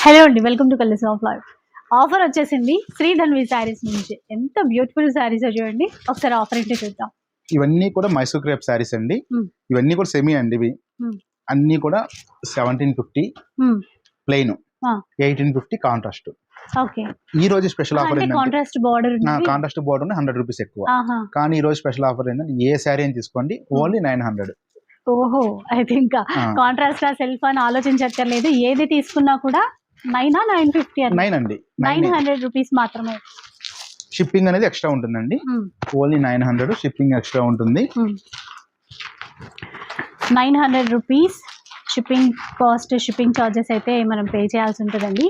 Hello అండి, welcome to colours of life. Offer వచ్చేసింది శ్రీధన్వి శారీస్ నుంచి. ఎంత బ్యూటిఫుల్ శారీస్ చూడండి. ఒకసారి ఆఫర్ ఏంటో చూద్దాం. ఇవన్నీ కూడా మైసూర్ క్రేప్ శారీస్ అండి. ఇవన్నీ కూడా సెమీ అండి. ఇవి అన్ని కూడా 1750 ప్లెయిన్, 1850 కాంట్రాస్ట్. ఓకే, ఈ రోజు స్పెషల్ ఆఫర్ ఏంటంటే contrast border contrast border 100 rupees ఎక్కువ. కానీ ఈ రోజు స్పెషల్ ఆఫర్ ఏంటంటే ఏ శారీ అని తీసుకోండి ఓన్లీ 900. ఓహో, అయితే ఇంకా కాంట్రాస్ట్ సెల్ఫ్ అని ఆలోచించక్కర్లేదు. ఏది తీసుకున్నా కూడా 950 అండి. 900 రూపీస్ మాత్రమే. షిప్పింగ్ అనేది ఎక్స్ట్రా ఉంటుందండి. ఓన్లీ 900 షిప్పింగ్ ఎక్స్ట్రా ఉంటుంది. 900 rupees shipping cost, shipping charges అయితే మనం పే చేయాల్సి ఉంటుందండి.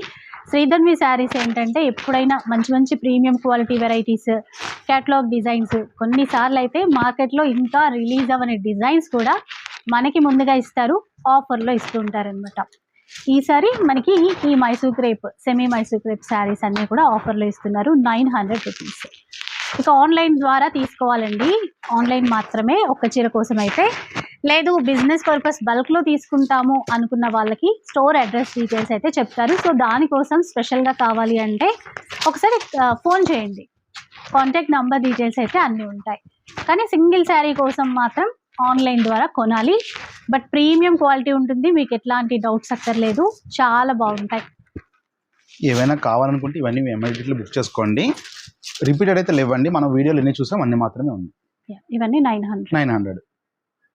శ్రీధన్వి శారీస్ ఏంటంటే ఎప్పుడైనా మంచి మంచి premium quality varieties, catalogue designs, కొన్నిసార్లు అయితే మార్కెట్లో ఇంకా రిలీజ్ అవ్వని డిజైన్స్ కూడా మనకి ముందుగా ఇస్తారు, ఆఫర్లో ఇస్తూ ఉంటారనమాట. ఈసారి మనకి ఈ Mysore crepe, semi Mysore crepe saris అన్నీ కూడా ఆఫర్లో ఇస్తున్నారు 900 రూపీస్. ఇక ఆన్లైన్ ద్వారా తీసుకోవాలండి, ఆన్లైన్ మాత్రమే ఒక్క చీర కోసం అయితే. లేదు బిజినెస్ పర్పస్ బల్క్లో తీసుకుంటాము అనుకున్న వాళ్ళకి స్టోర్ అడ్రస్ డీటెయిల్స్ అయితే చెప్తారు. సో దానికోసం స్పెషల్గా కావాలి అంటే ఒకసారి ఫోన్ చేయండి, కాంటాక్ట్ నెంబర్ డీటెయిల్స్ అయితే అన్నీ ఉంటాయి. కానీ సింగిల్ శారీ కోసం మాత్రం ఆన్లైన్ ద్వారా కొనాలి. బట్ ప్రీమియం క్వాలిటీ ఉంటుంది, మీకు ఎట్లాంటి డౌట్స్ అక్కర్లేదు, చాలా బాగుంటాయి. ఏవైనా కావాలనుకుంటే ఇవన్నీ ఇమీడియట్లీ బుక్ చేసుకోండి. రిపీటెడ్ అయితే లేవండి, మనం వీడియోలు ఎన్ని చూసాం అన్ని మాత్రమే ఉంది. ఇవన్నీ 900.